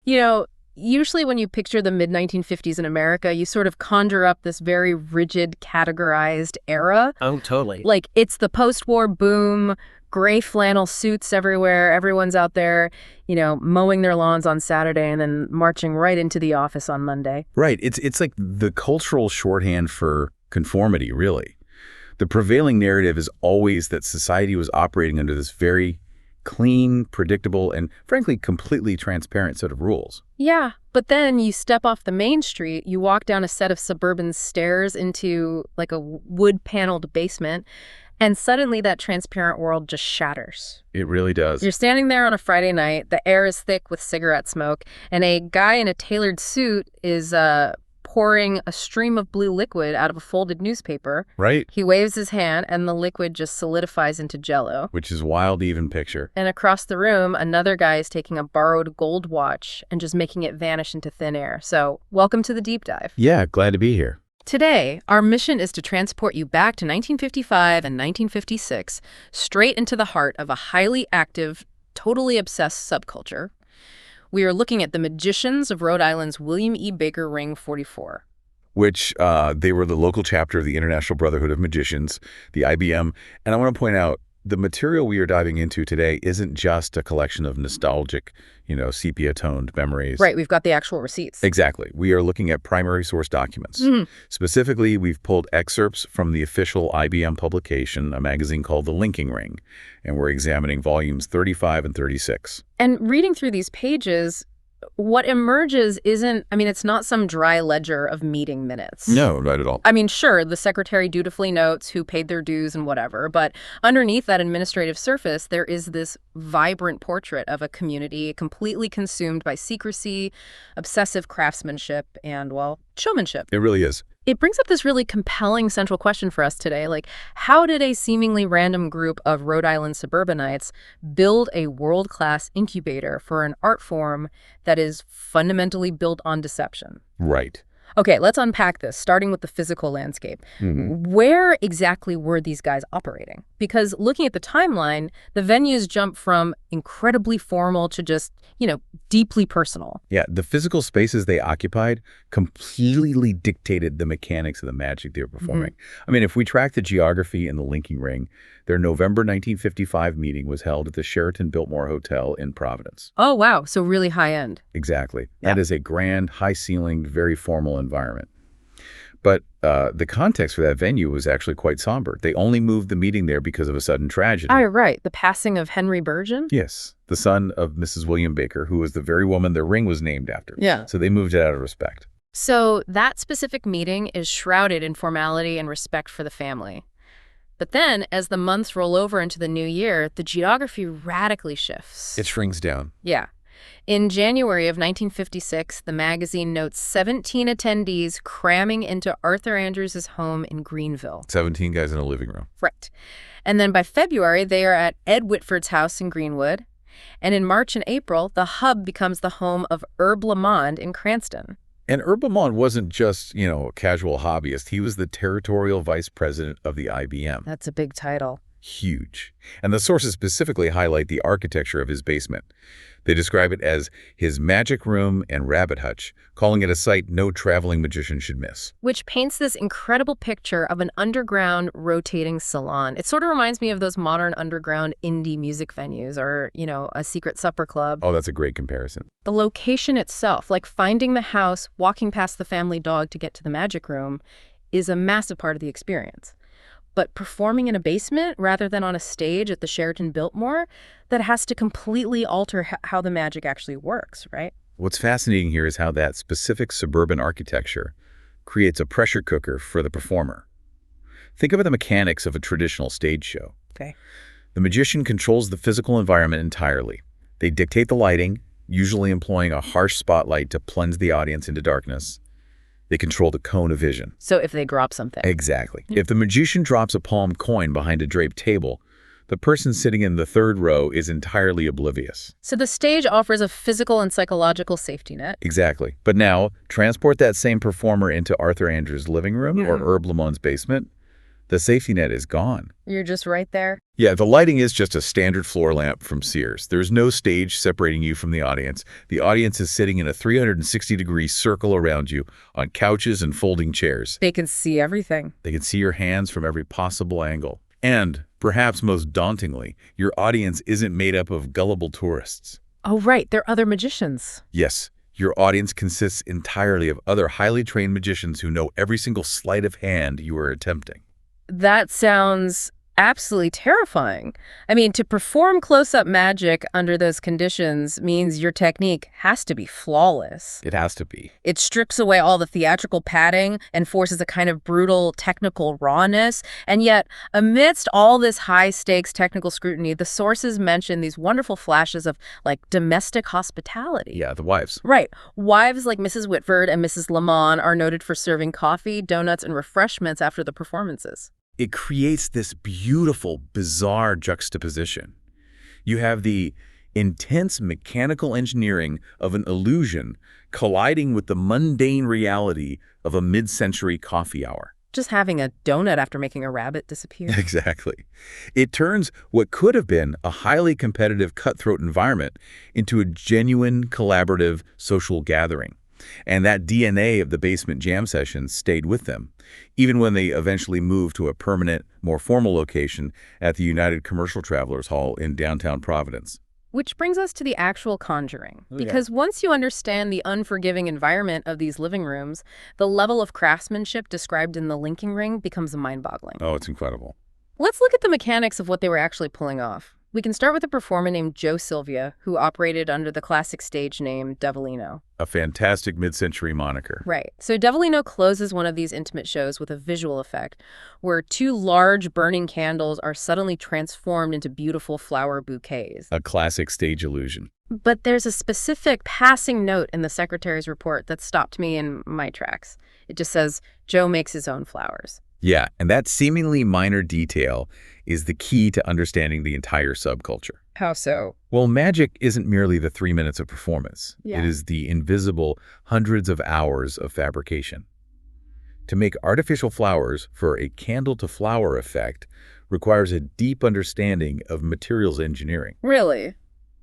You know, usually when you picture the mid-1950s in America, you sort of conjure up this very rigid, categorized era. Oh, totally. Like, it's the post-war boom, gray flannel suits everywhere. Everyone's out there, mowing their lawns on Saturday and then marching right into the office on Monday. Right. It's like the cultural shorthand for conformity, really. The prevailing narrative is always that society was operating under this very clean, predictable, and frankly, completely transparent set of rules. Yeah, but then you step off the main street, you walk down a set of suburban stairs into like a wood-paneled basement, and suddenly that transparent world just shatters. It really does. You're standing there on a Friday night, the air is thick with cigarette smoke, and a guy in a tailored suit is pouring a stream of blue liquid out of a folded newspaper. Right. He waves his hand, and the liquid just solidifies into Jell-O. Which is wild to even picture. And across the room, another guy is taking a borrowed gold watch and just making it vanish into thin air. So, welcome to the deep dive. Yeah, glad to be here. Today, our mission is to transport you back to 1955 and 1956, straight into the heart of a highly active, totally obsessed subculture. We are looking at the Magicians of Rhode Island's William E. Baker Ring 44. Which they were the local chapter of the International Brotherhood of Magicians, the IBM. And I want to point out, the material we are diving into today isn't just a collection of nostalgic, sepia-toned memories. Right, we've got the actual receipts. Exactly. We are looking at primary source documents. Specifically, we've pulled excerpts from the official IBM publication, a magazine called The Linking Ring, and we're examining volumes 35 and 36. And reading through these pages, what emerges it's not some dry ledger of meeting minutes. No, not at all. Sure, the secretary dutifully notes who paid their dues and whatever, but underneath that administrative surface, there is this vibrant portrait of a community completely consumed by secrecy, obsessive craftsmanship, and, showmanship. It really is. It brings up this really compelling central question for us today, like, how did a seemingly random group of Rhode Island suburbanites build a world-class incubator for an art form that is fundamentally built on deception? Right. Okay, let's unpack this, starting with the physical landscape. Where exactly were these guys operating? Because looking at the timeline, the venues jump from incredibly formal to just, deeply personal. Yeah, the physical spaces they occupied completely dictated the mechanics of the magic they were performing. If we track the geography in the Linking Ring, their November 1955 meeting was held at the Sheraton Biltmore Hotel in Providence. Oh, wow. So really high end. Exactly. Yeah. That is a grand, high-ceilinged, very formal environment. But the context for that venue was actually quite somber. They only moved the meeting there because of a sudden tragedy. Oh, right. The passing of Henry Burgeon? Yes, the son of Mrs. William Baker, who was the very woman their ring was named after. Yeah. So they moved it out of respect. So that specific meeting is shrouded in formality and respect for the family. But then, as the months roll over into the new year, the geography radically shifts. It shrinks down. Yeah. In January of 1956, the magazine notes 17 attendees cramming into Arthur Andrews' home in Greenville. 17 guys in a living room. Right. And then by February, they are at Ed Whitford's house in Greenwood. And in March and April, the hub becomes the home of Herb Lamond in Cranston. And Herb Lamond wasn't just, a casual hobbyist. He was the territorial vice president of the IBM. That's a big title. Huge. And the sources specifically highlight the architecture of his basement. They describe it as his magic room and rabbit hutch, calling it a site no traveling magician should miss. Which paints this incredible picture of an underground rotating salon. It sort of reminds me of those modern underground indie music venues or, a secret supper club. Oh, that's a great comparison. The location itself, like finding the house, walking past the family dog to get to the magic room, is a massive part of the experience. But performing in a basement rather than on a stage at the Sheraton Biltmore, that has to completely alter how the magic actually works, right? What's fascinating here is how that specific suburban architecture creates a pressure cooker for the performer. Think of the mechanics of a traditional stage show. Okay. The magician controls the physical environment entirely. They dictate the lighting, usually employing a harsh spotlight to plunge the audience into darkness. They control the cone of vision. So if they drop something. Exactly. If the magician drops a palmed coin behind a draped table, the person sitting in the third row is entirely oblivious. So the stage offers a physical and psychological safety net. Exactly. But now, transport that same performer into Arthur Andrews' living room or Herb Lamond's basement. The safety net is gone. You're just right there. Yeah, the lighting is just a standard floor lamp from Sears. There's no stage separating you from the audience. The audience is sitting in a 360-degree circle around you on couches and folding chairs. They can see everything. They can see your hands from every possible angle. And, perhaps most dauntingly, your audience isn't made up of gullible tourists. Oh, right. They're other magicians. Yes, your audience consists entirely of other highly trained magicians who know every single sleight of hand you are attempting. That sounds absolutely terrifying. I mean, to perform close-up magic under those conditions means your technique has to be flawless. It has to be. It strips away all the theatrical padding and forces a kind of brutal technical rawness. And yet, amidst all this high-stakes technical scrutiny, the sources mention these wonderful flashes of, like, domestic hospitality. Yeah, the wives. Right. Wives like Mrs. Whitford and Mrs. Lamont are noted for serving coffee, donuts, and refreshments after the performances. It creates this beautiful, bizarre juxtaposition. You have the intense mechanical engineering of an illusion colliding with the mundane reality of a mid-century coffee hour. Just having a donut after making a rabbit disappear. Exactly. It turns what could have been a highly competitive, cutthroat environment into a genuine, collaborative social gathering. And that DNA of the basement jam sessions stayed with them, even when they eventually moved to a permanent, more formal location at the United Commercial Travelers Hall in downtown Providence. Which brings us to the actual conjuring. Because once you understand the unforgiving environment of these living rooms, the level of craftsmanship described in the linking ring becomes mind-boggling. Oh, it's incredible. Let's look at the mechanics of what they were actually pulling off. We can start with a performer named Joe Sylvia, who operated under the classic stage name Devilino. A fantastic mid-century moniker. Right. So Devilino closes one of these intimate shows with a visual effect where two large burning candles are suddenly transformed into beautiful flower bouquets. A classic stage illusion. But there's a specific passing note in the secretary's report that stopped me in my tracks. It just says, Joe makes his own flowers. Yeah, and that seemingly minor detail is the key to understanding the entire subculture. How so? Well, magic isn't merely the 3 minutes of performance. Yeah. It is the invisible hundreds of hours of fabrication. To make artificial flowers for a candle-to-flower effect requires a deep understanding of materials engineering. Really?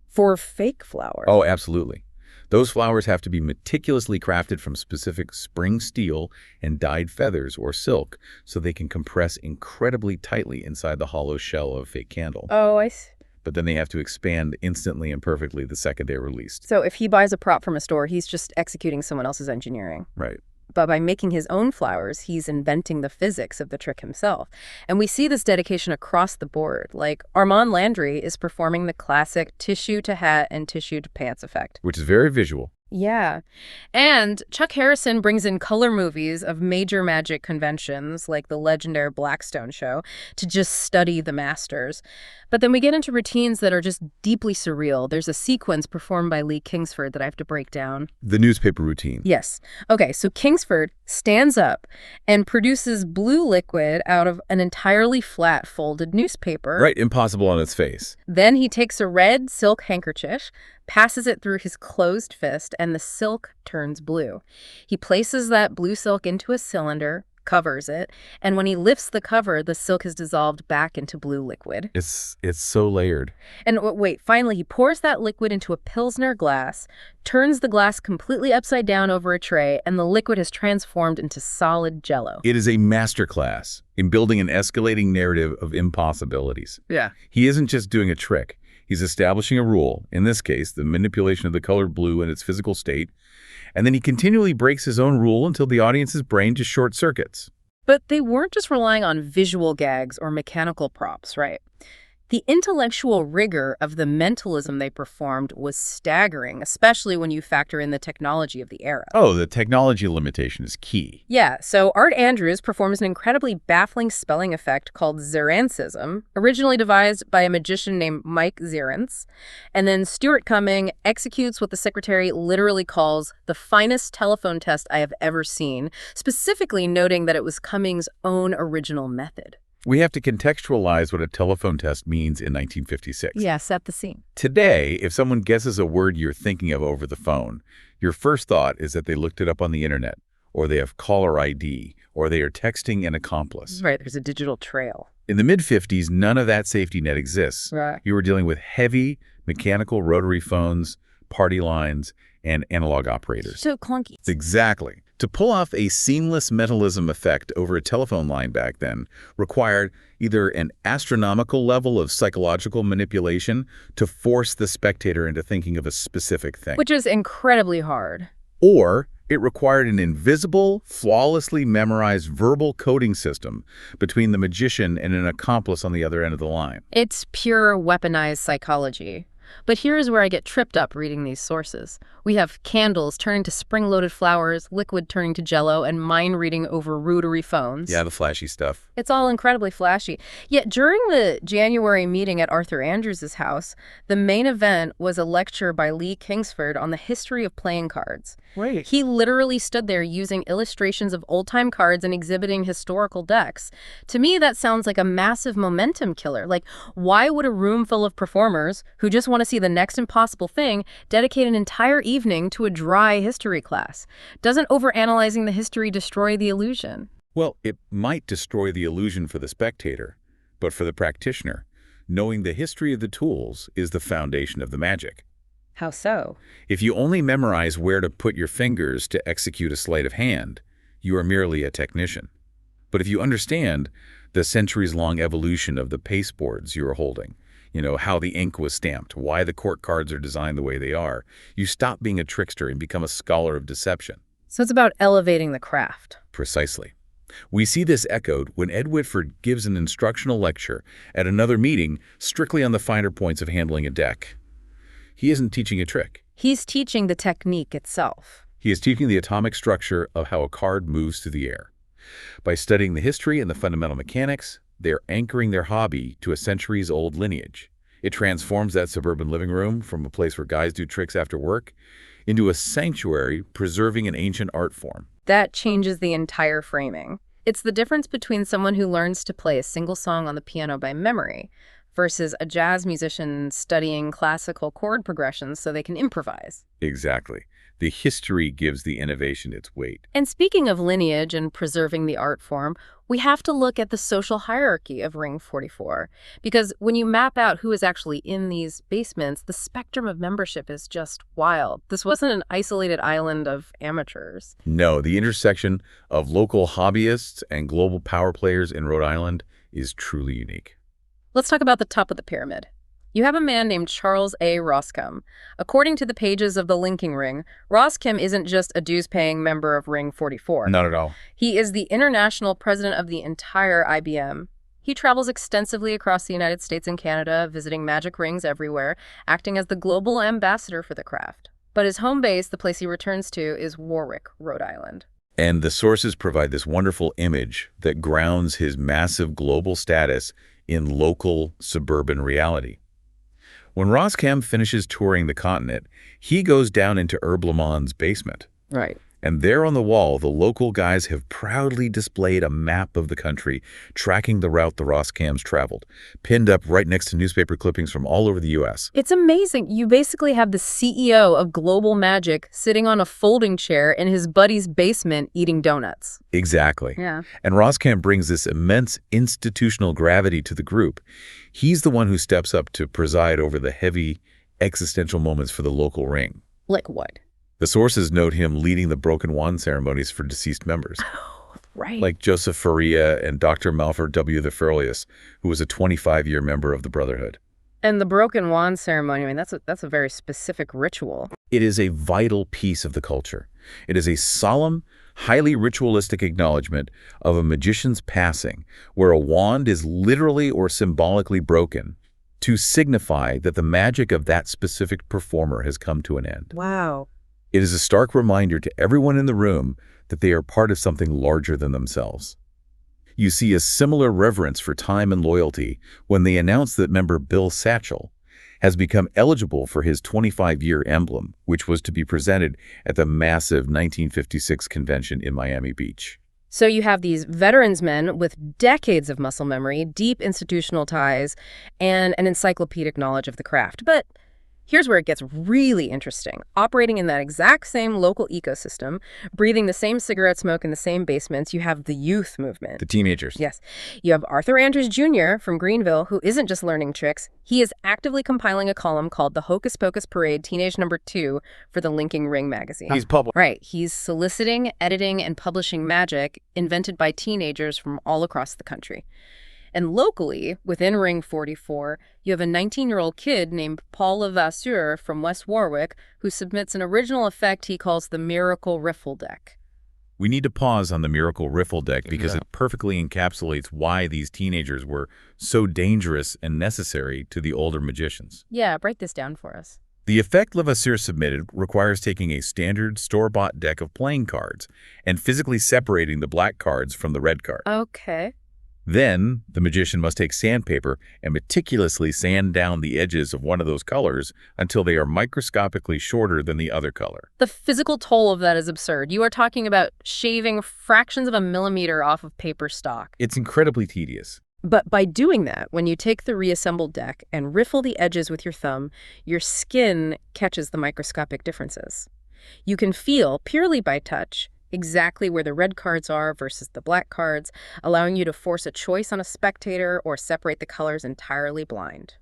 For fake flowers? Oh, absolutely. Those flowers have to be meticulously crafted from specific spring steel and dyed feathers or silk so they can compress incredibly tightly inside the hollow shell of a fake candle. Oh, I see. But then they have to expand instantly and perfectly the second they're released. So if he buys a prop from a store, he's just executing someone else's engineering. Right. But by making his own flowers, he's inventing the physics of the trick himself. And we see this dedication across the board. Like, Armand Landry is performing the classic tissue-to-hat and tissue-to-pants effect. Which is very visual. Yeah. And Chuck Harrison brings in color movies of major magic conventions, like the legendary Blackstone show, to just study the masters. But then we get into routines that are just deeply surreal. There's a sequence performed by Lee Kingsford that I have to break down. The newspaper routine. Yes. Okay, so Kingsford stands up and produces blue liquid out of an entirely flat folded newspaper. Right, impossible on its face. Then he takes a red silk handkerchief, passes it through his closed fist, and the silk turns blue. He places that blue silk into a cylinder, covers it, and when he lifts the cover, the silk is dissolved back into blue liquid. It's so layered. And wait, finally, he pours that liquid into a Pilsner glass, turns the glass completely upside down over a tray, and the liquid has transformed into solid Jell-O. It is a masterclass in building an escalating narrative of impossibilities. Yeah. He isn't just doing a trick. He's establishing a rule, in this case, the manipulation of the color blue in its physical state, and then he continually breaks his own rule until the audience's brain just short circuits. But they weren't just relying on visual gags or mechanical props, right? The intellectual rigor of the mentalism they performed was staggering, especially when you factor in the technology of the era. Oh, the technology limitation is key. Yeah, so Art Andrews performs an incredibly baffling spelling effect called Zerancism, originally devised by a magician named Mike Zerance. And then Stuart Cumming executes what the secretary literally calls the finest telephone test I have ever seen, specifically noting that it was Cumming's own original method. We have to contextualize what a telephone test means in 1956. Yeah, set the scene. Today, if someone guesses a word you're thinking of over the phone, your first thought is that they looked it up on the internet or they have caller ID, or they are texting an accomplice. Right, there's a digital trail. In the mid-50s, none of that safety net exists. Right. You were dealing with heavy mechanical rotary phones, party lines, and analog operators. So clunky. Exactly. To pull off a seamless mentalism effect over a telephone line back then required either an astronomical level of psychological manipulation to force the spectator into thinking of a specific thing. Which is incredibly hard. Or it required an invisible, flawlessly memorized verbal coding system between the magician and an accomplice on the other end of the line. It's pure weaponized psychology. But here's where I get tripped up reading these sources. We have candles turning to spring-loaded flowers, liquid turning to jello, and mind reading over rotary phones. Yeah, the flashy stuff. It's all incredibly flashy. Yet during the January meeting at Arthur Andrews' house, the main event was a lecture by Lee Kingsford on the history of playing cards. Wait. He literally stood there using illustrations of old-time cards and exhibiting historical decks. To me, that sounds like a massive momentum killer. Like, why would a room full of performers who just want to see the next impossible thing dedicate an entire evening to a dry history class? Doesn't overanalyzing the history destroy the illusion? Well, it might destroy the illusion for the spectator, but for the practitioner, knowing the history of the tools is the foundation of the magic. How so? If you only memorize where to put your fingers to execute a sleight of hand, you are merely a technician. But if you understand the centuries-long evolution of the pasteboards you are holding, how the ink was stamped, why the court cards are designed the way they are, you stop being a trickster and become a scholar of deception. So it's about elevating the craft. Precisely. We see this echoed when Ed Whitford gives an instructional lecture at another meeting strictly on the finer points of handling a deck. He isn't teaching a trick. He's teaching the technique itself. He is teaching the atomic structure of how a card moves through the air. By studying the history and the fundamental mechanics, they are anchoring their hobby to a centuries-old lineage. It transforms that suburban living room from a place where guys do tricks after work into a sanctuary preserving an ancient art form. That changes the entire framing. It's the difference between someone who learns to play a single song on the piano by memory versus a jazz musician studying classical chord progressions so they can improvise. Exactly. The history gives the innovation its weight. And speaking of lineage and preserving the art form, we have to look at the social hierarchy of Ring 44. Because when you map out who is actually in these basements, the spectrum of membership is just wild. This wasn't an isolated island of amateurs. No, the intersection of local hobbyists and global power players in Rhode Island is truly unique. Let's talk about the top of the pyramid. You have a man named Charles A. Roscombe. According to the pages of the Linking Ring, Roscombe isn't just a dues-paying member of Ring 44. Not at all. He is the international president of the entire IBM. He travels extensively across the United States and Canada, visiting magic rings everywhere, acting as the global ambassador for the craft. But his home base, the place he returns to, is Warwick, Rhode Island. And the sources provide this wonderful image that grounds his massive global status in local suburban reality. When Roscombe finishes touring the continent, he goes down into Herb Lamont's basement. Right. And there on the wall, the local guys have proudly displayed a map of the country, tracking the route the Roscombes traveled, pinned up right next to newspaper clippings from all over the U.S. It's amazing. You basically have the CEO of Global Magic sitting on a folding chair in his buddy's basement eating donuts. Exactly. Yeah. And Roscombe brings this immense institutional gravity to the group. He's the one who steps up to preside over the heavy existential moments for the local ring. Like what? The sources note him leading the broken wand ceremonies for deceased members. Oh, right. Like Joseph Faria and Dr. Malford W. the Furlius, who was a 25-year member of the Brotherhood. And the broken wand ceremony, I mean, that's a very specific ritual. It is a vital piece of the culture. It is a solemn, highly ritualistic acknowledgement of a magician's passing, where a wand is literally or symbolically broken to signify that the magic of that specific performer has come to an end. Wow. It is a stark reminder to everyone in the room that they are part of something larger than themselves. You see a similar reverence for time and loyalty when they announce that member Bill Satchel has become eligible for his 25-year emblem, which was to be presented at the massive 1956 convention in Miami Beach. So you have these veterans men with decades of muscle memory, deep institutional ties, and an encyclopedic knowledge of the craft. But Here's where it gets really interesting. Operating in that exact same local ecosystem, breathing the same cigarette smoke in the same basements, you have the youth movement. The teenagers. Yes. You have Arthur Andrews Jr. from Greenville, who isn't just learning tricks. He is actively compiling a column called The Hocus Pocus Parade Teenage Number 2 for the Linking Ring magazine. He's public. Right. He's soliciting, editing, and publishing magic invented by teenagers from all across the country. And locally, within Ring 44, you have a 19-year-old kid named Paul Levasseur from West Warwick who submits an original effect he calls the Miracle Riffle Deck. We need to pause on the Miracle Riffle Deck because it perfectly encapsulates why these teenagers were so dangerous and necessary to the older magicians. Yeah, write this down for us. The effect Levasseur submitted requires taking a standard store-bought deck of playing cards and physically separating the black cards from the red card. Okay. Then, the magician must take sandpaper and meticulously sand down the edges of one of those colors until they are microscopically shorter than the other color. The physical toll of that is absurd. You are talking about shaving fractions of a millimeter off of paper stock. It's incredibly tedious. But by doing that, when you take the reassembled deck and riffle the edges with your thumb, your skin catches the microscopic differences. You can feel, purely by touch, exactly where the red cards are versus the black cards, allowing you to force a choice on a spectator or separate the colors entirely blind.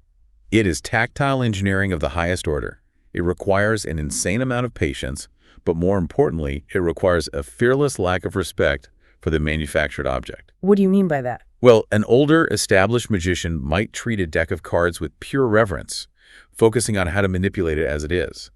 It is tactile engineering of the highest order. It requires an insane amount of patience, but more importantly, it requires a fearless lack of respect for the manufactured object. What do you mean by that? Well, an older, established magician might treat a deck of cards with pure reverence, focusing on how to manipulate it as it is.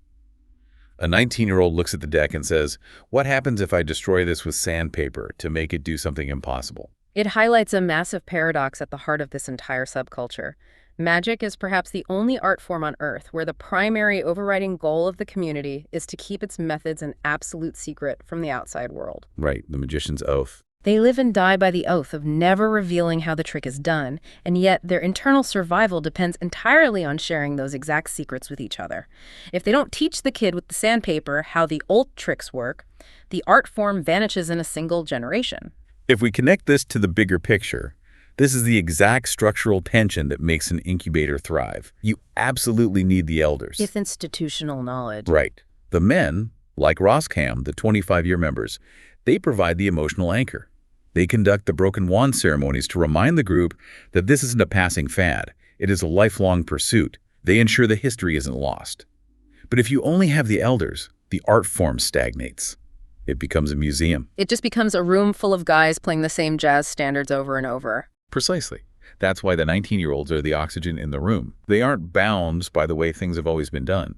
A 19-year-old looks at the deck and says, "What happens if I destroy this with sandpaper to make it do something impossible?" It highlights a massive paradox at the heart of this entire subculture. Magic is perhaps the only art form on Earth where the primary overriding goal of the community is to keep its methods an absolute secret from the outside world. Right, the magician's oath. They live and die by the oath of never revealing how the trick is done, and yet their internal survival depends entirely on sharing those exact secrets with each other. If they don't teach the kid with the sandpaper how the old tricks work, the art form vanishes in a single generation. If we connect this to the bigger picture, this is the exact structural tension that makes an incubator thrive. You absolutely need the elders. It's institutional knowledge. Right. The men, like Roscam, the 25-year members, they provide the emotional anchor. They conduct the broken wand ceremonies to remind the group that this isn't a passing fad. It is a lifelong pursuit. They ensure the history isn't lost. But if you only have the elders, the art form stagnates. It becomes a museum. It just becomes a room full of guys playing the same jazz standards over and over. Precisely. That's why the 19-year-olds are the oxygen in the room. They aren't bound by the way things have always been done.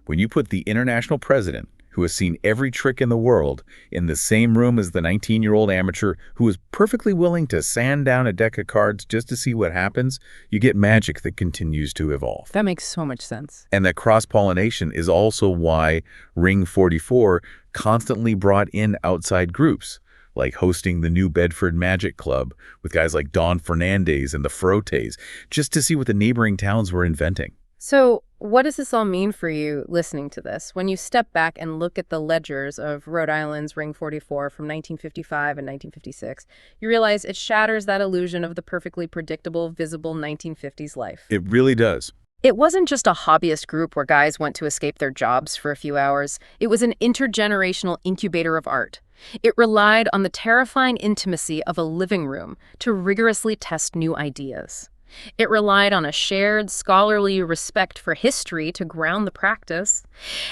When you put the international president, who has seen every trick in the world, in the same room as the 19-year-old amateur who is perfectly willing to sand down a deck of cards just to see what happens, you get magic that continues to evolve. That makes so much sense. And that cross-pollination is also why Ring 44 constantly brought in outside groups, like hosting the New Bedford Magic Club with guys like Don Fernandez and the Frotes, just to see what the neighboring towns were inventing. So what does this all mean for you listening to this? When you step back and look at the ledgers of Rhode Island's Ring 44 from 1955 and 1956, you realize it shatters that illusion of the perfectly predictable, visible 1950s life. It really does. It wasn't just a hobbyist group where guys went to escape their jobs for a few hours. It was an intergenerational incubator of art. It relied on the terrifying intimacy of a living room to rigorously test new ideas. It relied on a shared scholarly respect for history to ground the practice,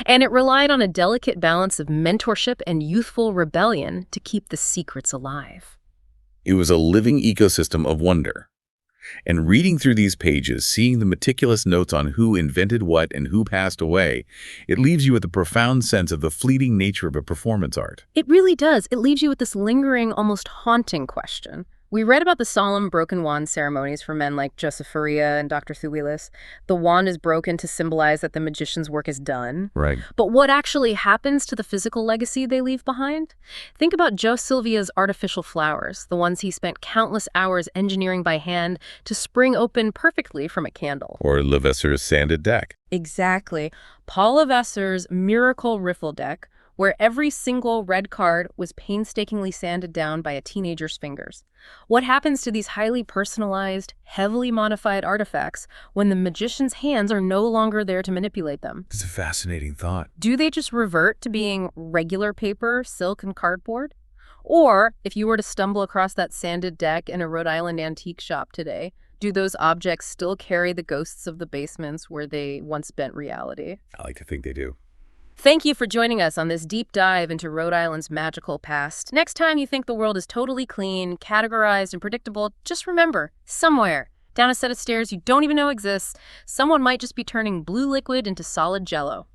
and it relied on a delicate balance of mentorship and youthful rebellion to keep the secrets alive. It was a living ecosystem of wonder. And reading through these pages, seeing the meticulous notes on who invented what and who passed away, it leaves you with a profound sense of the fleeting nature of a performance art. It really does. It leaves you with this lingering, almost haunting question. We read about the solemn broken wand ceremonies for men like Joseph Faria and Dr. Thuwilis. The wand is broken to symbolize that the magician's work is done. Right. But what actually happens to the physical legacy they leave behind? Think about Joe Silvia's artificial flowers, the ones he spent countless hours engineering by hand to spring open perfectly from a candle. Or Levasseur's sanded deck. Exactly. Paul Levasseur's Miracle Riffle Deck where every single red card was painstakingly sanded down by a teenager's fingers. What happens to these highly personalized, heavily modified artifacts when the magician's hands are no longer there to manipulate them? It's a fascinating thought. Do they just revert to being regular paper, silk, and cardboard? Or, if you were to stumble across that sanded deck in a Rhode Island antique shop today, do those objects still carry the ghosts of the basements where they once spent reality? I like to think they do. Thank you for joining us on this deep dive into Rhode Island's magical past. Next time you think the world is totally clean, categorized, and predictable, just remember, somewhere, down a set of stairs you don't even know exists, someone might just be turning blue liquid into solid jello.